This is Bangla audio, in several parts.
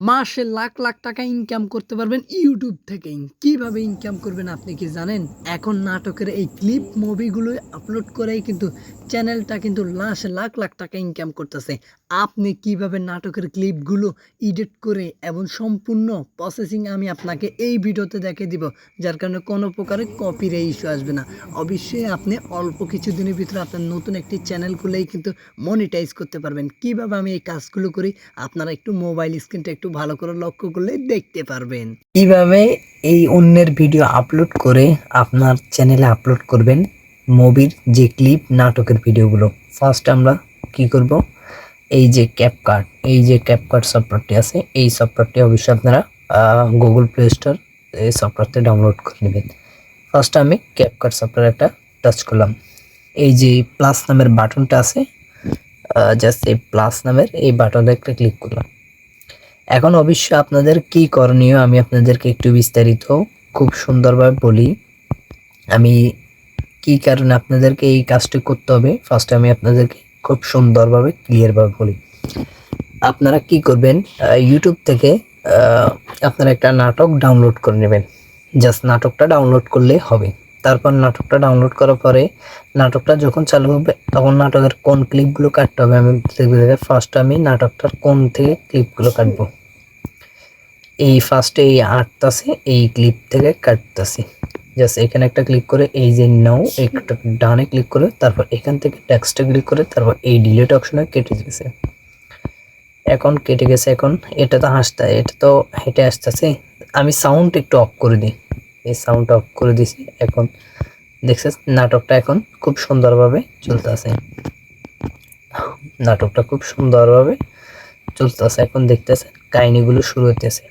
মাসে লাখ লাখ টাকা ইনকাম করতে পারবেন ইউটিউব থেকেই। কিভাবে ইনকাম করবেন আপনি কি জানেন? এখন নাটকের এই ক্লিপ মুভিগুলো আপলোড করেই কিন্তু চ্যানেলটা কিন্তু লাখ লাখ টাকা ইনকাম করতেছে। আপনি কিভাবে নাটকের ক্লিপগুলো এডিট করে এবং সম্পূর্ণ প্রসেসিং আমি আপনাকে এই ভিডিওতে দেখিয়ে দিব। যার কারণে কোনো প্রকারের কপিরাইট ইস্যু আসবে না। অবশ্যই আপনি অল্প কিছুদিনের ভিতরে আপনার নতুন একটি চ্যানেল খুলেই কিন্তু মনিটাইজ করতে পারবেন। কিভাবে আমি এই কাজগুলো করি আপনারা একটু মোবাইল স্ক্রিনটা একটু ভালো করে লক্ষ্য করলে দেখতে পারবেন। কিভাবে এই অন্যের ভিডিও আপলোড করে আপনার চ্যানেলে আপলোড করবেন মুভির যে ক্লিপ নাটকের ভিডিওগুলো। ফার্স্ট আমরা কি করব, এই যে ক্যাপকাট সফটওয়্যারটি আছে, এই সফটওয়্যারটি অবশ্যই আপনারা গুগল প্লে স্টোর এই সফটওয়্যারটি ডাউনলোড করে নেবেন। ফার্স্ট আমি ক্যাপকাট সফটওয়্যার একটা টাচ করলাম। এই যে প্লাস নামের বাটনটা আছে, জাস্ট এই প্লাস নামের এই বাটনে একটা ক্লিক করলাম। এখন অবশ্যই আপনাদের কি করণীয় আমি আপনাদেরকে একটু বিস্তারিত খুব সুন্দরভাবে বলি। আমি কি কারণে আপনাদেরকে এই কাজটি করতে হবে ফার্স্টে আমি আপনাদেরকে খুব সুন্দরভাবে ক্লিয়ারভাবে বলি। আপনারা কি করবেন, ইউটিউব থেকে আপনারা একটা নাটক ডাউনলোড করে নেবেন। জাস্ট নাটকটা ডাউনলোড করলে হবে। তারপর নাটকটা ডাউনলোড করার পরে নাটকটা যখন চালু হবে তখন নাটকের কোন ক্লিপগুলো কাটতে হবে আমি ফার্স্ট আমি নাটকটার কোন থেকে ক্লিপগুলো কাটবো। এই ফার্স্টে এই আটটাছে এই ক্লিপ থেকে কাটতেছি। জাস্ট এখানে একটা ক্লিক করে এই যে নাও একটা ডানে ক্লিক করে তারপর এখান থেকে টেক্সটে ক্লিক করে তারপর এই ডিলিট অপশনে কেটে গেছে। এখন কেটে গেছে। এখন এটা তো হেঁটে আসতেছে। আমি সাউন্ড একটু অফ করে দিই। এই সাউন্ড অফ করে দিছি। এখন দেখছেন নাটকটা এখন খুব সুন্দরভাবে চলতেছে। নাটকটা খুব সুন্দরভাবে চলতেছে। এখন দেখতেছেন কাহিনীগুলো শুরু হতেছে।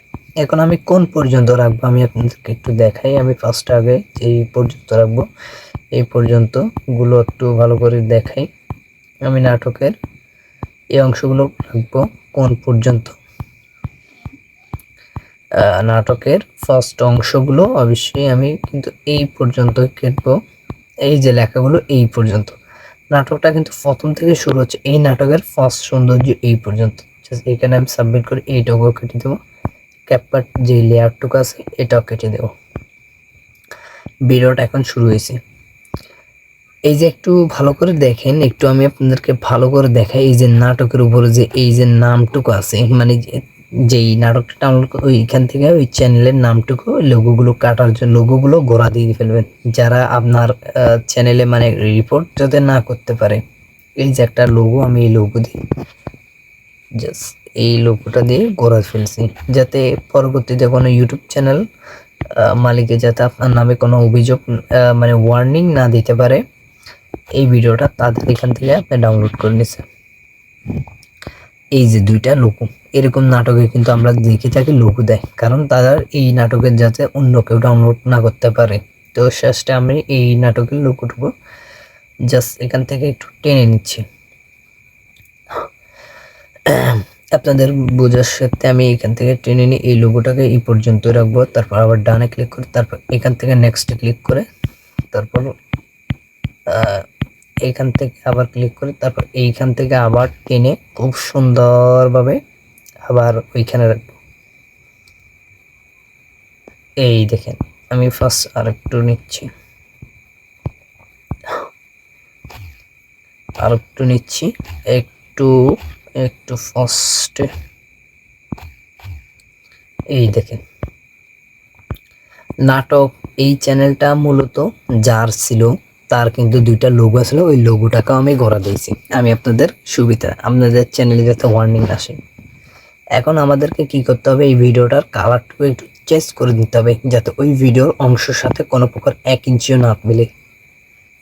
এখন আমি কোন পর্যন্ত রাখবো আমি আপনাদেরকে একটু দেখাই। আমি ফার্স্ট আগে এই পর্যন্ত রাখবো, এই পর্যন্ত গুলো একটু ভালো করে দেখাই। আমি নাটকের এই অংশগুলো রাখবো কোন পর্যন্ত, নাটকের ফার্স্ট অংশগুলো অবশ্যই আমি কিন্তু এই পর্যন্ত কেটবো। এই যে লেখাগুলো এই পর্যন্ত, নাটকটা কিন্তু প্রথম থেকে শুরু হচ্ছে। এই নাটকের ফার্স্ট সৌন্দর্য এই পর্যন্ত। এখানে আমি সাবমিট করে এইটুকু কেটে দেবো। ক্যাপকাট যে লেয়ারটুকু আছে এটাও কেটে দেবো। ভিডিওটা এখন শুরু হয়েছে। এই যে একটু ভালো করে দেখেন, একটু আমি আপনাদেরকে ভালো করে দেখাই। এই যে নাটকের উপরে যে এই যে নামটুকু আছে, মানে যেই নাটকটা ডাউনলোড ওইখান থেকে ওই চ্যানেলের নামটুকু লোগোগুলো কাটার জন্য লোগোগুলো গোড়া দিয়ে ফেলবেন, যারা আপনার চ্যানেলে মানে রিপোর্ট যাতে না করতে পারে। এই যে একটা লোগো, আমি এই লোগো দিই, জাস্ট এই লোগোটা দিয়ে গোড়া ফেলছি, যাতে পরবর্তীতে কোনো ইউটিউব চ্যানেল মালিকে যাতে আপনার নামে কোনো অভিযোগ মানে ওয়ার্নিং না দিতে পারে। এই ভিডিওটা তাদের এখান থেকে আপনি ডাউনলোড করে নিছেন। এই যে দুইটা লোগো, এরকম নাটকে কিন্তু আমরা দেখে থাকি লোগো দেয়, কারণ তারা এই নাটকের যাতে অন্য কেউ ডাউনলোড না করতে পারে। তো শেষে আমি এই নাটকের লোগোটুকু জাস্ট এখান থেকে একটু টেনে নিচ্ছি আপনাদের বোঝার সাথে। আমি এখান থেকে টেনে নিয়ে এই লোগোটাকে এই পর্যন্ত রাখবো। তারপর আবার ডানে ক্লিক করে তারপর এখান থেকে নেক্সট ক্লিক করে তারপর এইখান থেকে আবার ক্লিক করে তারপর এইখান থেকে আবার টেনে খুব সুন্দরভাবে আবার ওইখানে রাখবো। এই দেখেন আমি ফার্স্ট আরেকটু নিচ্ছি, একটু একটু ফার্স্টে। এই দেখেন নাটক এই চ্যানেলটা মূলত যার ছিল তার কিন্তু দুইটা লোগো ছিল, ওই লোগোটাকেও আমি গড়া দিয়েছি আমি আপনাদের সুবিধা, আপনাদের চ্যানেলে যাতে ওয়ার্নিং আসে। এখন আমাদেরকে কি করতে হবে, এই ভিডিওটার কালারটাকে একটু চেঞ্জ করে দিতে হবে যাতে ওই ভিডিওর অংশের সাথে কোনো প্রকার 1 ইঞ্চিও না মিলে।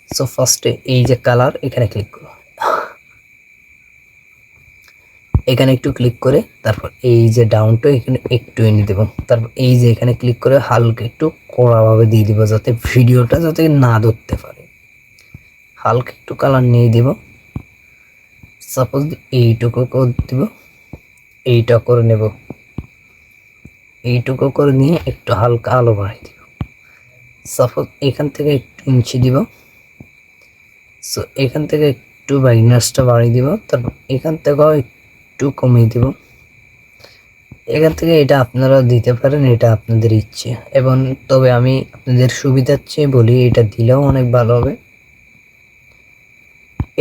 সো ফার্স্টে এই যে কালার এখানে ক্লিক করো, এখানে একটু ক্লিক করে তারপর এই যে ডাউনটা এখানে একটু এনে দেবো। তারপর এই যে এখানে ক্লিক করে হালকা একটু কড়াভাবে দিয়ে দিব যাতে ভিডিওটা যাতে না ধরতে পারে। হালকা একটু কালার নিয়ে দিব, সাপোজ এইটুকু করে দিব, এইটা করে নেব, এইটুকু করে নিয়ে একটু হালকা আলো বাড়াই দিব। সাপোজ এখান থেকে একটু ইঞ্চি দিব, সো এখান থেকে একটু ব্রাইটনেসটা বাড়িয়ে দিব। তারপর এখান থেকেও একটু কমিয়ে দিব, এখান থেকে এটা আপনারা দিতে পারেন, এটা আপনাদের ইচ্ছে। এবং তবে আমি আপনাদের সুবিধার চেয়ে বলি এটা দিলেও অনেক ভালো হবে।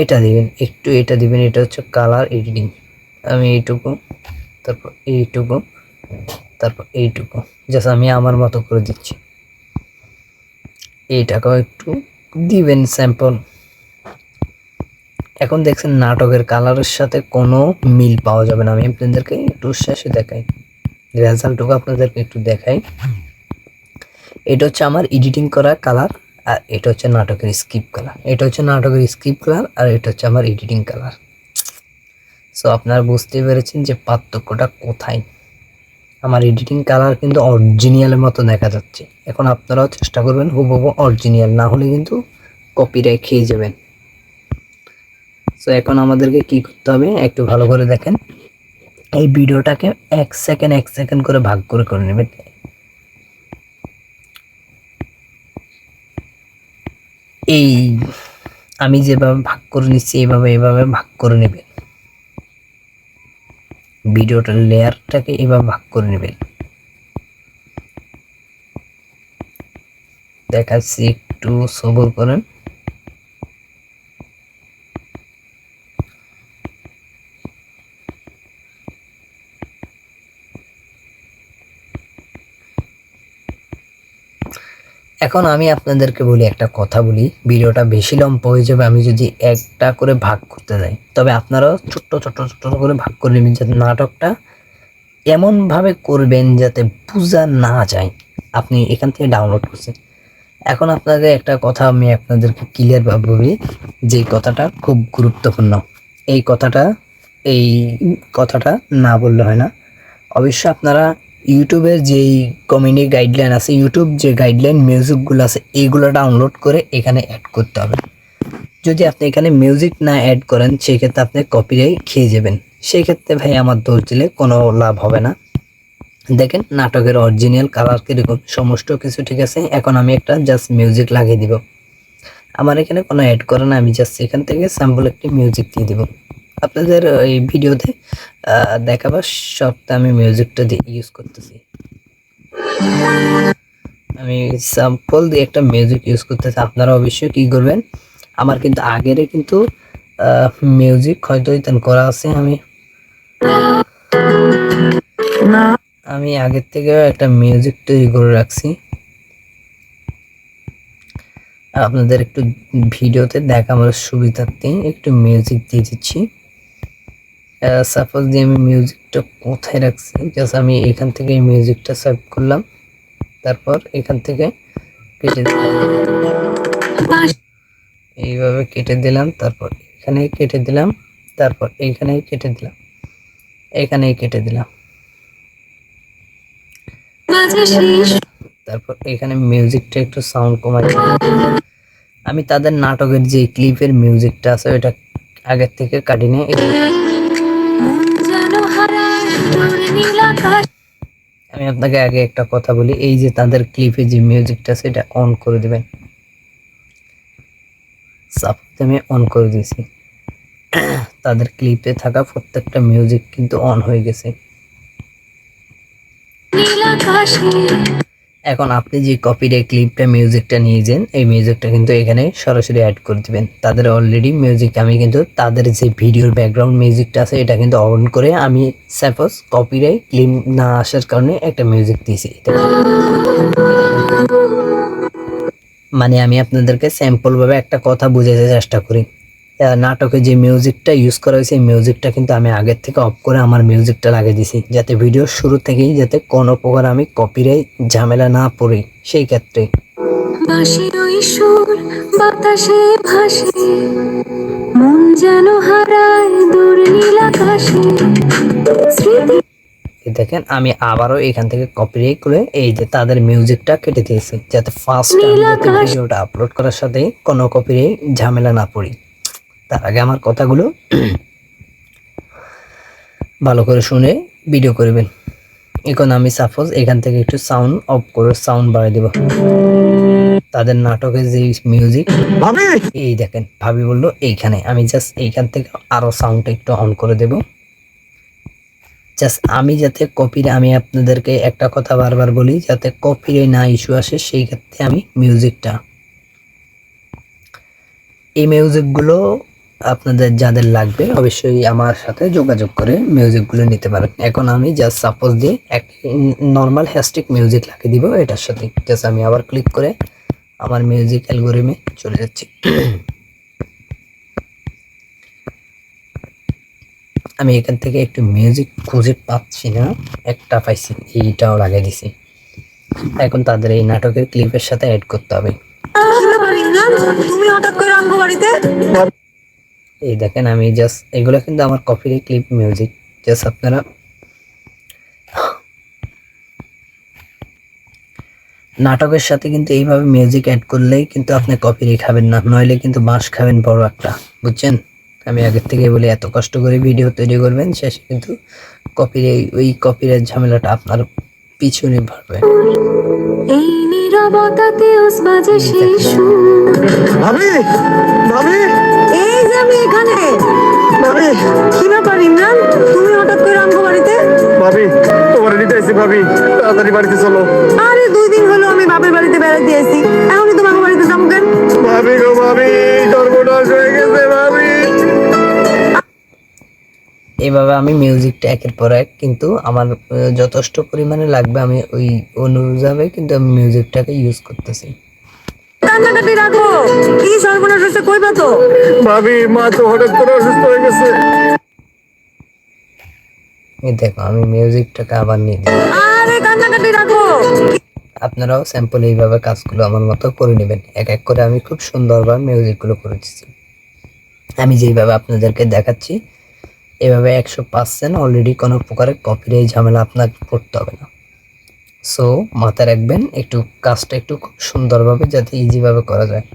এটা দিবেন, একটু এটা দিবেন, এটা হচ্ছে কালার এডিটিং। আমি এইটুকু, তারপর এইটুকু, তারপর এইটুকু জাস্ট আমি আমার মতো করে দিচ্ছি। এইটাকেও একটু দিবেন স্যাম্পল। এখন দেখছেন নাটকের কালারের সাথে কোনো মিল পাওয়া যাবে না। আমি আপনাদেরকে একটু শেষে দেখাই, রেজাল্টটুকু আপনাদেরকে একটু দেখাই। এটা হচ্ছে আমার এডিটিং করা কালার, আর এটা হচ্ছে নাটকের স্কিপ কালার। এটা হচ্ছে নাটকের স্কিপ কালার, আর এটা হচ্ছে আমার এডিটিং কালার। সো আপনারা বুঝতে পেরেছেন যে পার্থক্যটা কোথায়। আমার এডিটিং কালার কিন্তু অরিজিনালের মতো দেখা যাচ্ছে। এখন আপনারাও চেষ্টা করবেন হুবহু অরিজিনাল, না হলে কিন্তু কপিরাইট খেয়ে যাবেন। সো এখন আমাদেরকে কি করতে হবে একটু ভালো করে দেখেন। এই ভিডিওটাকে 1 সেকেন্ড করে ভাগ করে নেবেন। এই আমি যেভাবে ভাগ করে নিচ্ছি এভাবে ভাগ করে নেবেন। ভিডিওটার লেয়ারটাকে এভাবে ভাগ করে নেবেন। দেখাচ্ছি, একটু সবর করেন। এখন আমি আপনাদেরকে বলি, একটা কথা বলি, ভিডিওটা বেশি লম্বা হয়ে যাবে আমি যদি একটা করে ভাগ করতে যাই। তবে আপনারাও ছোট্ট করে ভাগ করে নেবেন, যাতে নাটকটা এমনভাবে করবেন যাতে বোঝা না যায় আপনি এখান থেকে ডাউনলোড করছেন। এখন আপনাদের একটা কথা আমি আপনাদেরকে ক্লিয়ার ভাবে বলি, যে কথাটা খুব গুরুত্বপূর্ণ। এই কথাটা না বললে হয় না। অবশ্যই আপনারা ইউটিউবের যেই কমিউনিটি গাইডলাইন আছে, ইউটিউব যে গাইডলাইন মিউজিকগুলো আছে, এইগুলো ডাউনলোড করে এখানে অ্যাড করতে হবে। যদি আপনি এখানে মিউজিক না অ্যাড করেন সেক্ষেত্রে আপনি কপিরাইট খেয়ে যাবেন। সেই ক্ষেত্রে ভাই আমার দোষ দিলে কোনো লাভ হবে না। দেখেন নাটকের অরিজিনাল কালার কিরকম, সমস্ত কিছু ঠিক আছে। এখন আমি একটা জাস্ট মিউজিক লাগিয়ে দিব। আমার এখানে কোনো অ্যাড করে না, আমি জাস্ট এখান থেকে স্যাম্পল একটি মিউজিক দিয়ে দিব। আপনাদের এই ভিডিওতে দেখাবার শর্তে আমি মিউজিকটা দিয়ে ইউজ করতেছি। আমি স্যাম্পল দিয়ে একটা মিউজিক ইউজ করতেছি। আপনারা অবশ্যই কি করবেন, আমার কিন্তু আগের কিন্তু মিউজিক হয়তো করা আছে। আমি আগের থেকে একটা মিউজিক তৈরি করে রাখছি। আপনাদের একটু ভিডিওতে দেখানোর সুবিধার্থে একটু মিউজিক দিয়ে দিচ্ছি। সাপোজ দিয়ে আমি মিউজিকটা কোথায় রাখছি, জাস্ট আমি এখান থেকে এই মিউজিকটা সেভ করলাম, তারপর এখান থেকে কেটে এইভাবে কেটে দিলাম, তারপর এখানে কেটে দিলাম, তারপর এইখানে কেটে দিলাম, এখানেই কেটে দিলাম, তারপর এখানে মিউজিকটা একটু সাউন্ড কমাই। আমি তাদের নাটকের যে ক্লিপের মিউজিকটা আছে ওটা আগের থেকে কাটি নিয়ে আমি আপনাকে আগে একটা কথা বলি, এই যে তাদের ক্লিপে যে মিউজিকটা আছে এটা অন করে দিবেন। সাপোজ আমি অন করে দিয়েছি, তাদের ক্লিপে থাকা প্রত্যেকটা মিউজিক কিন্তু অন হয়ে গেছে। এখন আপনি যে কপিরাইট ক্লিপটা মিউজিকটা নিয়েছেন এই মিউজিকটা কিন্তু এখানে সরাসরি অ্যাড করে দিবেন। তাদের অলরেডি মিউজিক আমি কিন্তু তাদের যে ভিডিওর ব্যাকগ্রাউন্ড মিউজিকটা আছে এটা কিন্তু অন করে আমি সাপোজ কপিরাইট ক্লিপ না আসার কারণে একটা মিউজিক দিয়েছি। মানে আমি আপনাদেরকে স্যাম্পল ভাবে একটা কথা বুঝাতে চেষ্টা করি। নাটকে যে মিউজিকটা ইউজ করা হয়েছে এই মিউজিকটা কিন্তু আমি আগের থেকে অফ করে আমার মিউজিকটা লাগিয়ে দিছি, যাতে ভিডিওর শুরু থেকেই যাতে কোনো প্রকার আমি কপিরাইট ঝামেলা না পড়ি। সেই ক্ষেত্রে বাঁশির ওই সুর বাতাসে ভাসে, মন যেন হারায় দূর নীল আকাশে। দেখেন আমি আবারও এখান থেকে কপিরাইট করে এই যে তাদের মিউজিকটা কেটে দিয়েছি, যাতে ফার্স্ট টাইম ভিডিওটা আপলোড করার সাথে কোনো কপিরাইট ঝামেলা না পড়ি। তার আগে আমার কথাগুলো ভালো করে শুনে ভিডিও করবেন। এখন আমি সাপোজ এখান থেকে একটু সাউন্ড অফ করে সাউন্ড বাড়িয়ে দেব। তাদের নাটকের যে মিউজিক এই দেখেন ভাবি বললো এইখানে, আমি জাস্ট এইখান থেকে আরো সাউন্ডটা একটু অন করে দেব। জাস্ট আমি যাতে আমি আপনাদেরকে একটা কথা বারবার বলি, যাতে কপিরাইট না ইস্যু আসে, সেই ক্ষেত্রে আমি এই মিউজিকগুলো আপনাদের যাদের লাগবে অবশ্যই আমার সাথে যোগাযোগ করে মিউজিকগুলো নিতে পারেন। এখন আমি জাস্ট সাপোজ দিয়ে এক নর্মাল হ্যাস্টিক মিউজিক লাগিয়ে দিব এটার সাথে। জাস্ট আমি আবার ক্লিক করে আমার মিউজিক অ্যালগরিদমে চলে যাচ্ছি। আমি এখান থেকে একটু মিউজিক খুঁজে পাচ্ছি না, একটা পাইছি, এইটাও লাগিয়ে দিছি। এখন তাদের এই নাটকের ক্লিপের সাথে অ্যাড করতে হবে। এই দেখেন আমি জাস্ট এগুলো কিন্তু আমার কপির ক্লিপ মিউজিক। জাস্ট আপনারা নাটকের সাথে কিন্তু এইভাবে মিউজিক অ্যাড করলেই কিন্তু আপনি কপিরাইট খাবেন না, নইলে কিন্তু বাঁশ খাবেন বড় একটা, বুঝছেন? আমি আগের থেকে বলি, এত কষ্ট করে ভিডিও তৈরি করবেন, শেষে কিন্তু কপিরাইট ঝামেলাটা আপনার পিছনে ভরবে। এই নীরবতাতে বাজে সেই সুর। ভাবি ভাবি এই যে আমি এখানে। ভাবি কি ব্যাপার ইমরান, তুমি হঠাৎ করে আমগো বাড়িতে? ভাবি তোমার নিতে আইছি, ভাবি তাড়াতাড়ি বাড়িতে চলো। আরে 2 দিন হলো আমি বাপের বাড়িতে বেড়াতে আইছি, এখনই তোমার বাড়িতে যাবো কেন? ভাবি গো ভাবি, সর্বনাশ হয়ে গেছে ভাবি। এইভাবে আমি মিউজিকটা একের পর এক কিন্তু আমার যথেষ্ট পরিমাণে লাগবে, আমি ওই অনুযায়ী কিন্তু আমি মিউজিকটাকে ইউজ করতেছি। কান্নাকাটি রাখো, কি সর্বনাশ হয়েছে কইবা তো? ভাবি মা তো হঠাৎ করে অসুস্থ হয়ে গেছে। এই দেখো আমি মিউজিকটাকে আবার নিয়ে দিই। আরে কান্নাকাটি রাখো। আপনারাও স্যাম্পল এইভাবে কাজগুলো আমার মতো করে নেবেন। এক এক করে আমি খুব সুন্দরভাবে মিউজিকগুলো করে দিচ্ছি। আমি যেইভাবে আপনাদেরকে দেখাচ্ছি এভাবে 100% অলরেডি কোনো প্রকারের কপিরাইট ঝামেলা আপনাকে পড়তে হবে না। সো মাথায় রাখবেন, একটু কাজটা একটু খুব সুন্দরভাবে যাতে ইজিভাবে করা যায়।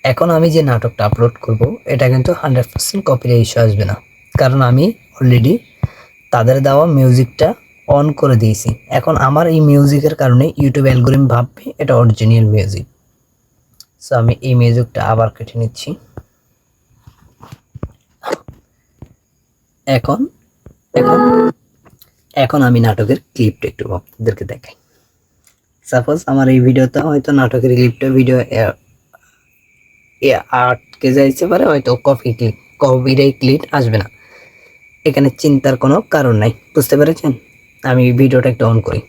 এখন আমি যে নাটকটা আপলোড করব এটা কিন্তু 100% কপিরাইট ইস্যু আসবে না, কারণ আমি অলরেডি তাদের দেওয়া মিউজিকটা অন করে দিয়েছি। এখন আমার এই মিউজিকের কারণে ইউটিউব অ্যালগরিদম ভাববে এটা অরিজিনাল মিউজিক। সো আমি এই মিউজিকটা আবার কেটে নিচ্ছি। এখন এখন এখন আমি নাটকের ক্লিপটা একটু আপনাদেরকে দেখাই। সাপোজ আমার এই ভিডিওতে হয়তো নাটকের ক্লিপটা ভিডিও আটকে যাইতে পারে, হয়তো কপিরাইট ক্লিপ আসবে না, এখানে চিন্তার কোনো কারণ নাই, বুঝতে পেরেছেন? আমি ভিডিওটা একটু অন করি।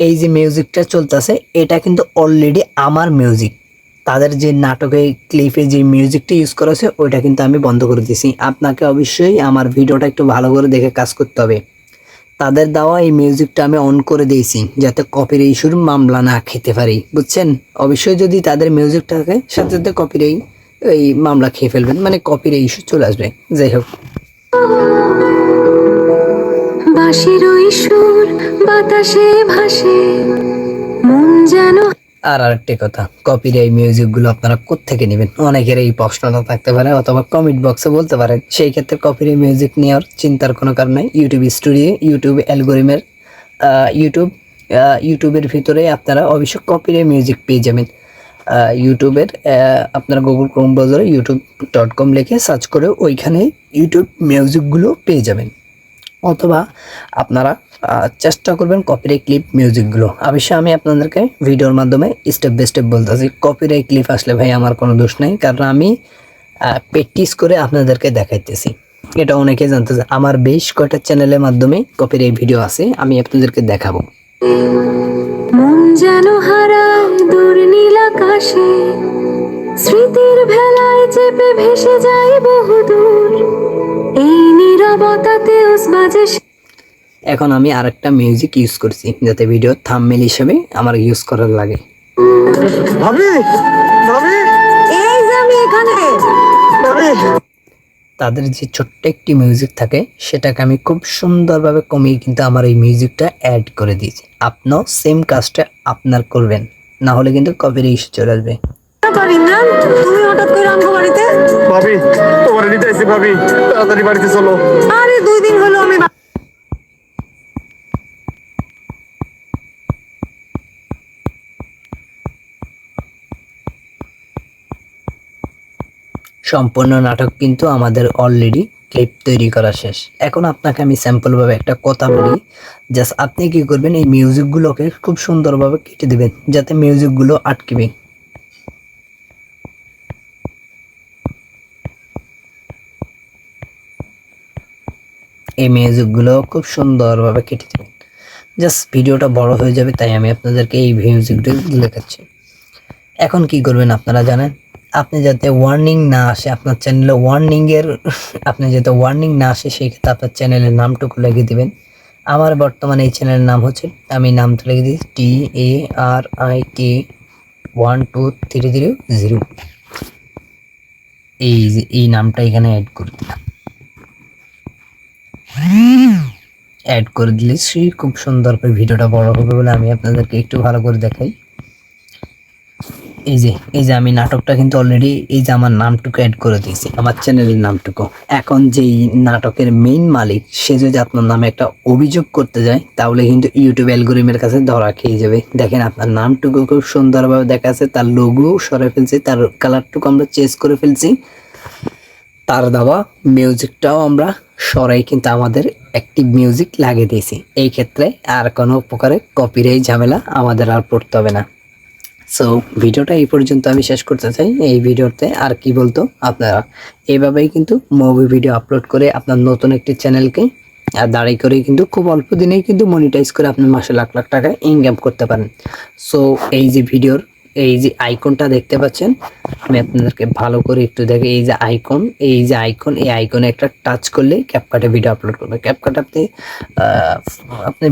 এই যে মিউজিকটা চলতেছে এটা কিন্তু অলরেডি আমার মিউজিক। তাদের যে নাটকে ক্লিপে যে মিউজিকটা ইউজ করা আছে ওইটা কিন্তু আমি বন্ধ করে দিয়েছি। আপনাকে অবশ্যই আমার ভিডিওটা একটু ভালো করে দেখে কাজ করতে হবে। তাদের দেওয়া এই মিউজিকটা আমি অন করে দিয়েছি যাতে কপিরাইট ইস্যুর মামলা না খেতে পারি, বুঝছেন? অবশ্যই যদি তাদের মিউজিকটাকে সাথে সাথে কপিরাইট এই মামলা খেয়ে ফেলবেন, মানে কপিরাইট ইস্যু চলে আসবে। যাই হোক, বাঁশির ওই সুর বাতাসে ভাসে মন যেন। আর আরেকটি কথা, কপিরাইট মিউজিকগুলো আপনারা কোত্থেকে নেবেন? অনেকের এই প্রশ্নটা থাকতে পারে, অথবা কমেন্ট বক্সে বলতে পারেন। সেই ক্ষেত্রে কপিরাইট মিউজিক নেওয়ার চিন্তার কোনো কারণ নাই। ইউটিউব স্টুডিও, ইউটিউব অ্যালগরিদমের ইউটিউবের ভিতরে আপনারা অবশ্যই কপিরাইট মিউজিক পেয়ে যাবেন। ইউটিউবের আপনারা গুগল ক্রোম ব্রাউজারে youtube.com লিখে সার্চ করে ওইখানে ইউটিউব মিউজিকগুলো পেয়ে যাবেন। অথবা আপনারা চেষ্টা করবেন কপিরাইট ক্লিপ মিউজিকগুলো। অবশ্যই আমি আপনাদেরকে ভিডিওর মাধ্যমে স্টেপ বাই স্টেপ বলতেছি। কপিরাইট ক্লিপ আসলে ভাই আমার কোনো দোষ নাই, কারণ আমি প্র্যাকটিস করে আপনাদেরকে দেখাইতেছি। এটা অনেকে জানতে চায়, আমার বেশ কয়টা চ্যানেলের মাধ্যমে কপিরাইট ভিডিও আছে, আমি আপনাদেরকে দেখাবো। মন যেন হারায় দূর নীল আকাশে, স্মৃতির ভেলায় চেপে ভেসে যায় বহুদূর, এই নীরবতাতে বাজে। এখন আমি আরেকটা মিউজিক ইউজ করছি যাতে ভিডিও থাম্বনেল হিসেবে আমার ইউজ করার লাগে। ভাবি ভাবি এই যে আমি এখানে। তাদের যে ছোট্ট একটি মিউজিক থাকে সেটাকে আমি খুব সুন্দরভাবে কমিয়ে কিন্তু আমার এই মিউজিকটা অ্যাড করে দিয়েছি। আপনিও সেম কাজটা আপনার করবেন, না হলে কিন্তু কপিরাইট ইস্যু চলে আসবে। তুমি হঠাৎ করে আমগো বাড়িতে? ভাবি তোমার নিতে আইছি, ভাবি তাড়াতাড়ি বাড়িতে চলো। আরে 2 দিন হলো আমি সম্পূর্ণ নাটক কিন্তু আমাদের অলরেডি ক্লিপ তৈরি করা শেষ। এখন আপনাকে আমি স্যাম্পল ভাবে একটা কথা বলি, জাস্ট আপনি কি করবেন, এই মিউজিকগুলোকে খুব সুন্দরভাবে কেটে দিবেন যাতে মিউজিকগুলো আটকিবে। এই মিউজিকগুলো খুব সুন্দরভাবে কেটে দিবেন। জাস্ট ভিডিওটা বড় হয়ে যাবে, তাই আমি আপনাদেরকে এই মিউজিকটা দেখাচ্ছি। এখন কি করবেন আপনারা জানেন, আপনি যাতে ওয়ার্নিং না আসে আপনার চ্যানেলে, আপনি যাতে ওয়ার্নিং না আসে সেই ক্ষেত্রে আপনার চ্যানেলের নামটুকু লিখে দিবেন। আমার বর্তমানে এই চ্যানেলের নাম হচ্ছে, আমি নামটা লিখে দিই TARIK 12330। এই নামটা এখানে অ্যাড করে দিলে খুব সুন্দর করে ভিডিওটা বড় হবে বলে আমি আপনাদেরকে একটু ভালো করে দেখাই। এই যে আমি নাটকটা কিন্তু অলরেডি এই যে আমার নামটুকু অ্যাড করে দিয়েছি, আমার চ্যানেলের নামটুকু। এখন যেই নাটকের মেইন মালিক সে যদি আপনার নামে একটা অভিযোগ করতে যায় তাহলে কিন্তু ইউটিউব অ্যালগরিদমের কাছে ধরা খেয়ে যাবে। দেখেন আপনার নামটুকু খুব সুন্দরভাবে দেখা আছে, তার লোগো সরে ফেলছি, তার কালারটুকু আমরা চেঞ্জ করে ফেলছি, তার দেওয়া মিউজিকটাও আমরা সরাই কিন্তু আমাদের অ্যাক্টিভ মিউজিক লাগিয়ে দিয়েছি। এই ক্ষেত্রে আর কোনো প্রকারে কপিরাইট ঝামেলা আমাদের আর পড়তে হবে না। সো ভিডিওটা এই পর্যন্ত আমি শেষ করতে চাই। এই ভিডিওতে আর কি বলতো, আপনারা এইভাবেই কিন্তু মুভি ভিডিও আপলোড করে আপনার নতুন একটি চ্যানেলকে দাঁড়াই করে কিন্তু খুব অল্প দিনেই কিন্তু মনিটাইজ করে আপনি মাসে লাখ লাখ টাকা ইনকাম করতে পারেন। সো এই যে ভিডিওর এই যে আইকনটা দেখতে পাচ্ছেন, আমি আপনাদেরকে ভালো করে একটু দেখে, এই যে আইকন, এই আইকনে একটা টাচ করলে ক্যাপকাটে ভিডিও আপলোড করবে। ক্যাপকাট আপনি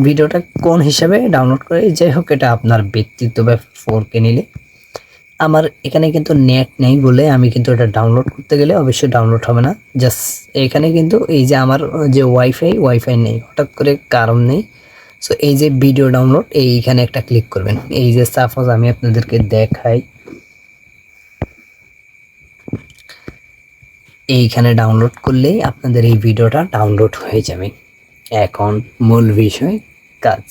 ভিডিওটা কোন হিসাবে ডাউনলোড করে, যাই হোক এটা আপনার ব্যক্তিত্ব বা 4K নিলে, আমার এখানে কিন্তু নেট নেই বলে আমি কিন্তু এটা ডাউনলোড করতে গেলে অবশ্যই ডাউনলোড হবে না। জাস্ট এখানে কিন্তু এই যে আমার যে ওয়াইফাই নেই, হঠাৎ করে কারণ নেই। সো এই যে ভিডিও ডাউনলোড, এইখানে একটা ক্লিক করবেন। এই যে সাপোজ আমি আপনাদেরকে দেখাই, এইখানে ডাউনলোড করলেই আপনাদের এই ভিডিওটা ডাউনলোড হয়ে যাবে। এখন মূল বিষয় কাজ।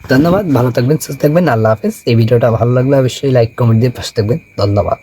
ধন্যবাদ, ভালো থাকবেন, সুস্থ থাকবেন, আল্লাহ হাফেজ। এই ভিডিওটা ভালো লাগলে অবশ্যই লাইক কমেন্ট দিয়ে পাশে থাকবেন। ধন্যবাদ।